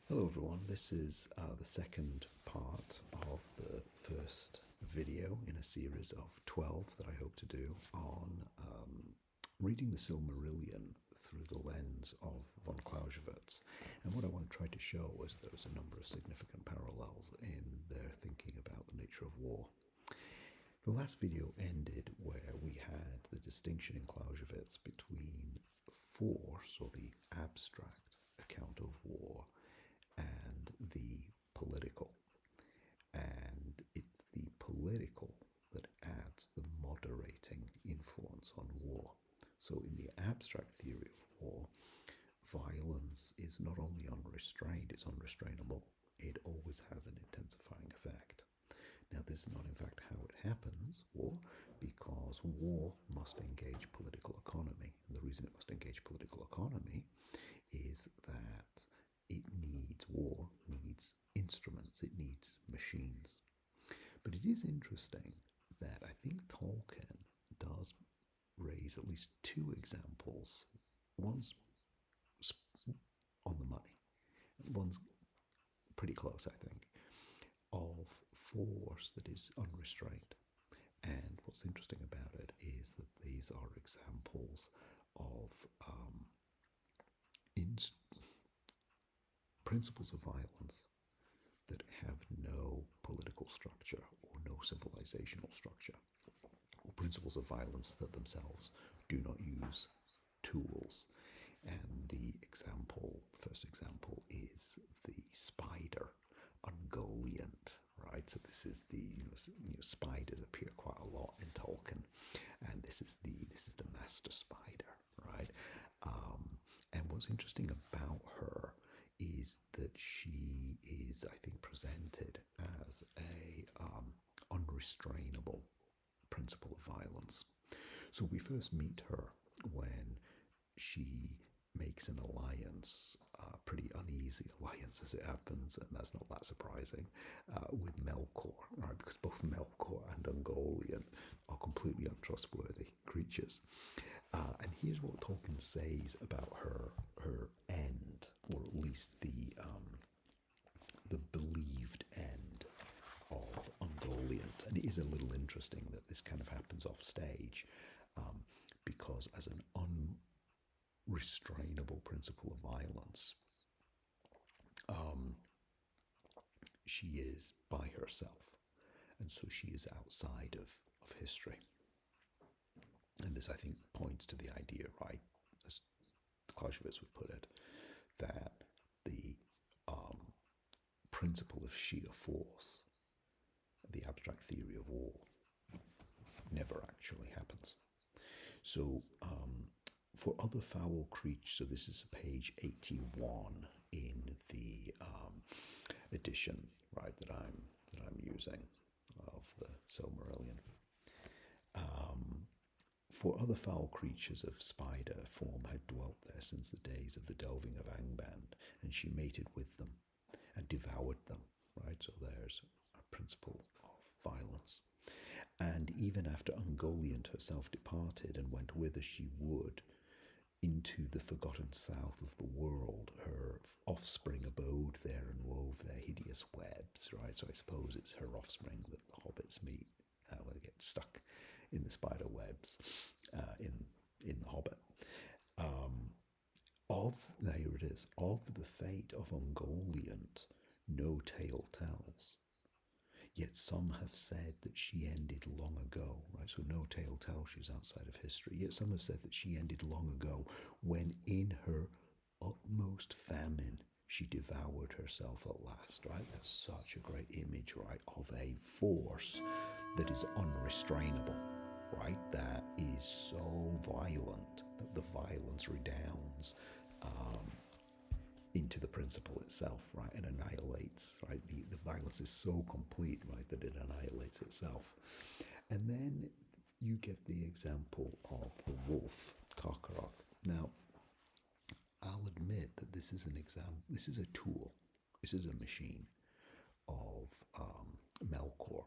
Hello everyone, this is the second part of the first video in a series of 12 that I hope to do on reading the Silmarillion through the lens of von Clausewitz. And what I want to try to show is there's a number of significant parallels in their thinking about the nature of war. The last video ended where we had the distinction in Clausewitz between force, or the abstract account of war, and the political. And it's the political that adds the moderating influence on war. So in the abstract theory of war, violence is not only unrestrained, it's unrestrainable. It always has an intensifying effect. Now, this is not in fact how it happens, war, because war must engage political economy. And the reason it must engage political economy is that war needs instruments, it needs machines. But it is interesting that I think Tolkien does raise at least two examples. One's on the money, one's pretty close, I think, of force that is unrestrained. And what's interesting about it is that these are examples of principles of violence that have no political structure or no civilizational structure, or principles of violence that themselves do not use tools. And the first example is the spider, Ungoliant, right? So this is the spiders appear quite a lot in Tolkien, and this is the master spider, right? And what's interesting about her is that she is, I think, presented as a unrestrainable principle of violence. So we first meet her when she makes an alliance, a pretty uneasy alliance as it happens, and that's not that surprising, with Melkor, right? Because both Melkor and Ungoliant are completely untrustworthy creatures. And here's what Tolkien says about her end, or at least the believed end of Ungoliant. And it is a little interesting that this kind of happens off stage, because as an unrestrainable principle of violence, she is by herself, and so she is outside of history. And this, I think, points to the idea, right, as Clausewitz would put it, that the principle of sheer force, the abstract theory of war, never actually happens. So for other foul creatures, so this is page 81 in the edition, right, that I'm using of the Silmarillion. For other foul creatures of spider form had dwelt there since the days of the delving of Angband, and she mated with them and devoured them, right? So there's a principle of violence. And even after Ungoliant herself departed and went whither she would, into the forgotten south of the world, her offspring abode there and wove their hideous webs, right? So I suppose it's her offspring that the hobbits meet when they get stuck in the spider webs in the Hobbit. There it is, of the fate of Ungoliant no tale tells. Yet some have said that she ended long ago, right? So no tale tells, she's outside of history. Yet some have said that she ended long ago, when in her utmost famine she devoured herself at last, right? That's such a great image, right, of a force that is unrestrainable, right? That is so violent that the violence redounds into the principle itself, right, and annihilates, right? The violence is so complete, right, that it annihilates itself. And then you get the example of the wolf, Karkaroth. Now, I'll admit that this is this is a tool, this is a machine of Melkor.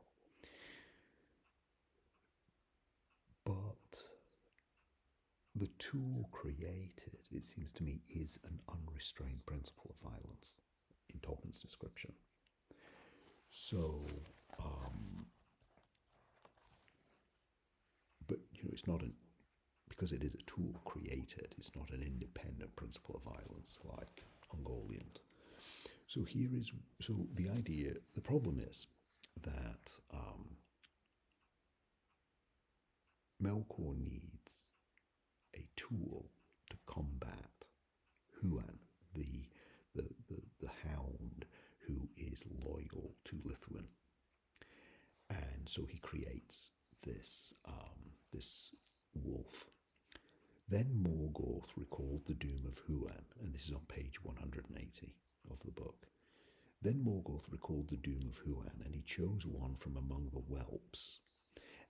But the tool created, it seems to me, is an unrestrained principle of violence. in Tolkien's description. So, but it's not because it is a tool created, it's not an independent principle of violence like Ungoliant. So the problem is that Melkor needs a tool to combat Huan, the hound who is loyal to Lithwin, and so he creates this wolf. Then Morgoth recalled the doom of Huan, and this is on page 180 of the book. Then Morgoth recalled the doom of Huan, and he chose one from among the whelps,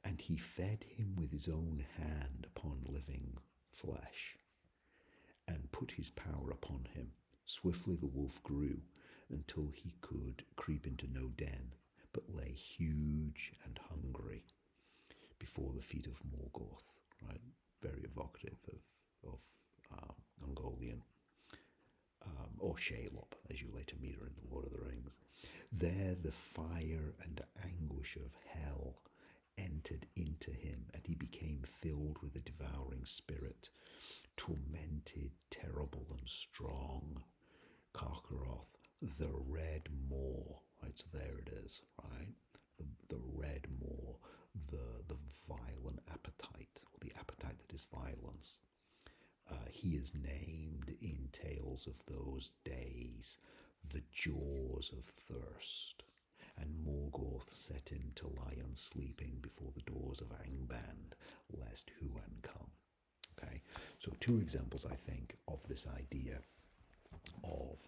and he fed him with his own hand upon living flesh, and put his power upon him. Swiftly the wolf grew, until he could creep into no den, but lay huge and hungry before the feet of Morgoth, right? Very evocative of Ungoliant, or Shelob, as you later meet her in The Lord of the Rings. There the fire and anguish of hell entered into him, and he became filled with a devouring spirit, tormented, terrible, and strong. Karkaroth, the Red Maw, right? So there it is, right? The Red Maw, the violent appetite, or the appetite that is violence. He is named in tales of those days the jaws of thirst, and Morgoth set him to lie unsleeping before the doors of Angband, lest Huan come. Okay, so two examples, I think, of this idea of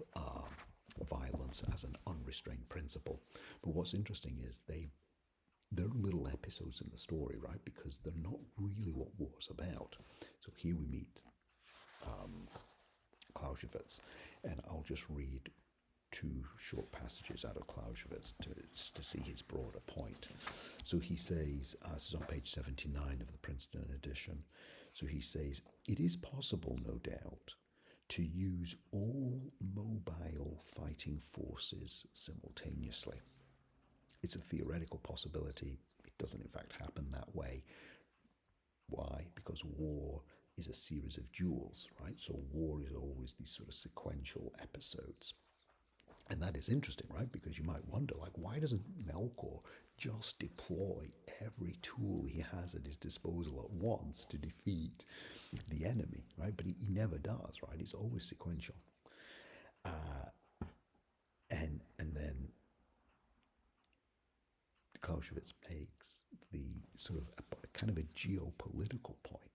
violence as an unrestrained principle. But what's interesting is they're little episodes in the story, right? Because they're not really what war's about. So here we meet Clausewitz, and I'll just read two short passages out of Clausewitz to see his broader point. So he says, this is on page 79 of the Princeton edition, so he says, it is possible, no doubt, to use all mobile fighting forces simultaneously. It's a theoretical possibility. It doesn't in fact happen that way. Why? Because war is a series of duels, right? So war is always these sort of sequential episodes. And that is interesting, right? Because you might wonder, like, why doesn't Melkor just deploy every tool he has at his disposal at once to defeat the enemy, right? But he never does, right? It's always sequential. And then Clausewitz makes the sort of a kind of a geopolitical point,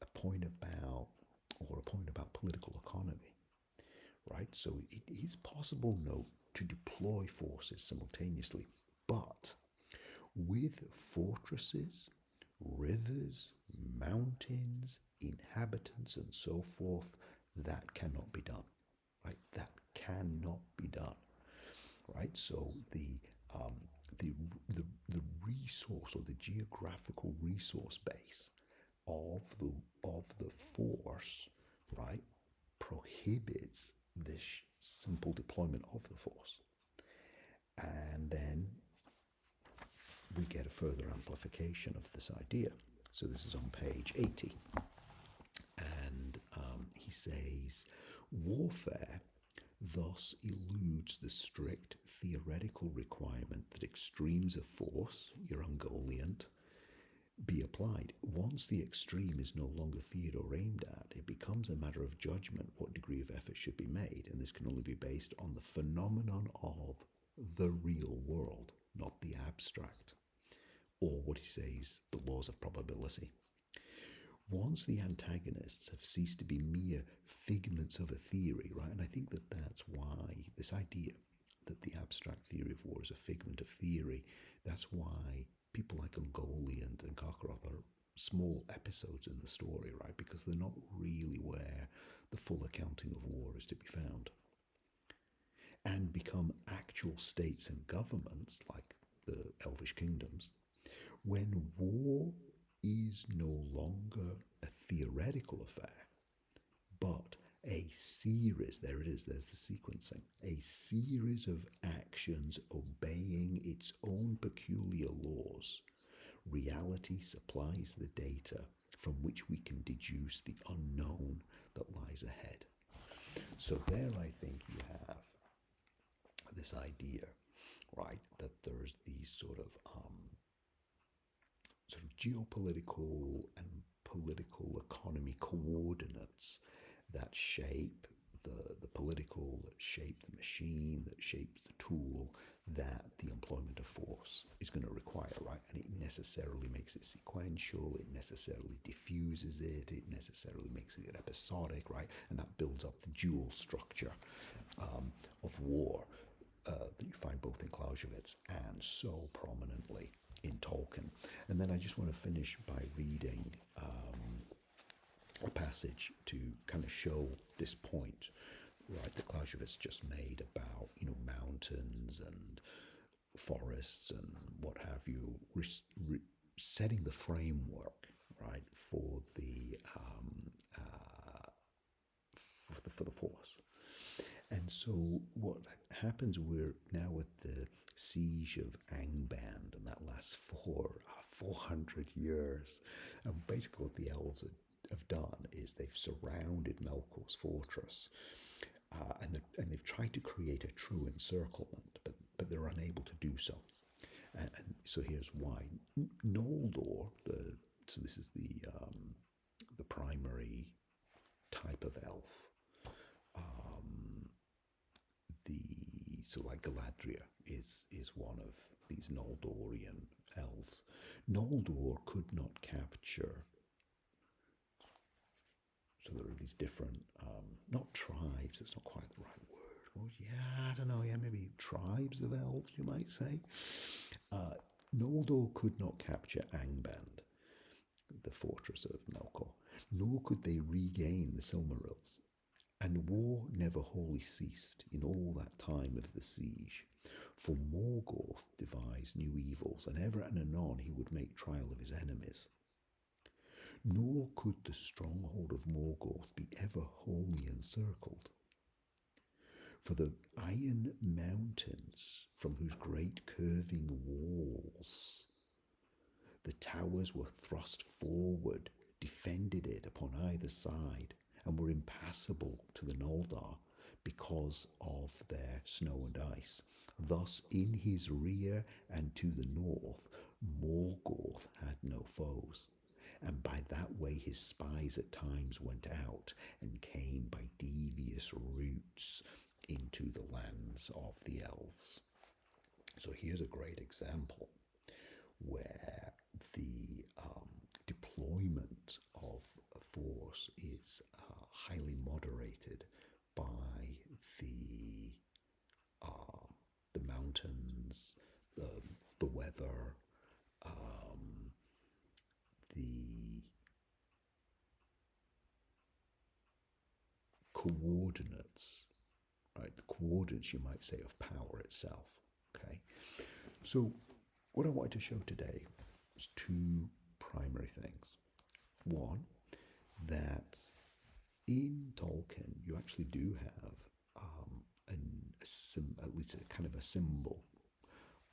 a point about political economy, right? So it is possible, no, to deploy forces simultaneously, but with fortresses, rivers, mountains, inhabitants, and so forth, that cannot be done, right? That cannot be done, right? So the resource, or the geographical resource base of the force, right, prohibits this simple deployment of the force. And then we get a further amplification of this idea. So this is on page 80. And he says, warfare thus eludes the strict theoretical requirement that extremes of force, your Ungoliant, be applied. Once the extreme is no longer feared or aimed at, it becomes a matter of judgment what degree of effort should be made, and this can only be based on the phenomenon of the real world, not the abstract, or what he says, the laws of probability. Once the antagonists have ceased to be mere figments of a theory, right? And I think that that's why this idea that the abstract theory of war is a figment of theory, that's why people like Ungoliant and Karkaroth are small episodes in the story, right? Because they're not really where the full accounting of war is to be found. And become actual states and governments, like the Elvish kingdoms, when war is no longer a theoretical affair, but A series, there it is, there's the sequencing, a series of actions obeying its own peculiar laws. Reality supplies the data from which we can deduce the unknown that lies ahead. So there I think you have this idea, right, that there's these sort of geopolitical and political economy coordinates that shape the political, that shape the machine, that shape the tool that the employment of force is going to require, right? And it necessarily makes it sequential, it necessarily diffuses it, it necessarily makes it episodic, right? And that builds up the dual structure of war that you find both in Clausewitz and so prominently in Tolkien. And then I just want to finish by reading a passage to kind of show this point, right, that Clausewitz just made about, mountains and forests and what have you, setting the framework, right, for the for the force. And so what happens, we're now at the siege of Angband, and that lasts for 400 years. And basically what the elves have done is they've surrounded Melkor's fortress, and they've tried to create a true encirclement, but they're unable to do so. And so here's why. Noldor, so this is the primary type of elf. So like Galadriel is one of these Noldorian elves. Noldor could not capture. So there are these different, not tribes, that's not quite the right word. Well, yeah, I don't know, yeah, maybe tribes of elves, you might say. Noldor could not capture Angband, the fortress of Melkor, nor could they regain the Silmarils. And war never wholly ceased in all that time of the siege, for Morgoth devised new evils, and ever and anon he would make trial of his enemies. Nor could the stronghold of Morgoth be ever wholly encircled. For the iron mountains, from whose great curving walls the towers were thrust forward, defended it upon either side, and were impassable to the Noldor because of their snow and ice. Thus, in his rear and to the north, Morgoth had no foes, and by that way his spies at times went out and came by devious routes into the lands of the elves. So here's a great example where the deployment of a force is highly moderated by the mountains, the weather, the coordinates, right? The coordinates, you might say, of power itself. Okay, so what I wanted to show today is two primary things. One, that in Tolkien you actually do have at least a kind of a symbol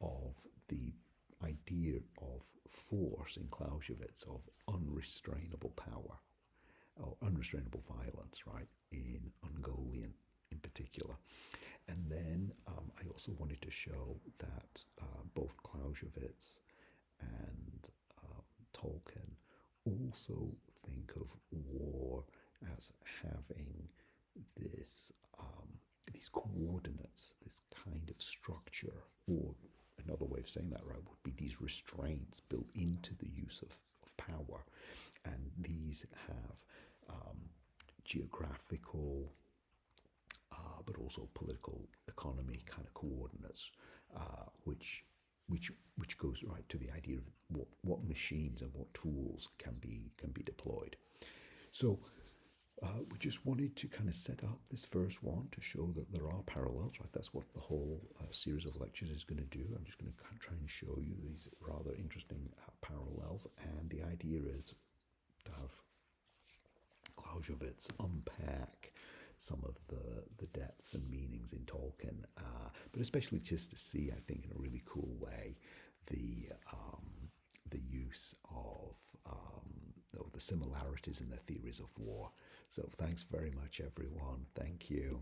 of the idea of force in Clausewitz, of unrestrainable power or unrestrainable violence, right, in Ungoliant in particular. And then I also wanted to show that both Clausewitz and Tolkien also think of war as having this these coordinates, this kind of structure, or another way of saying that, right, would be these restraints built into the use of power. And these have geographical, but also political economy kind of coordinates, which goes right to the idea of what machines and what tools can be deployed. So we just wanted to kind of set up this first one to show that there are parallels, right? That's what the whole series of lectures is going to do. I'm just going to try and show you these rather interesting parallels, and the idea is to have Clausewitz unpack some of the depths and meanings in Tolkien, but especially just to see, I think, in a really cool way, the use of the similarities in their theories of war. So thanks very much, everyone. Thank you.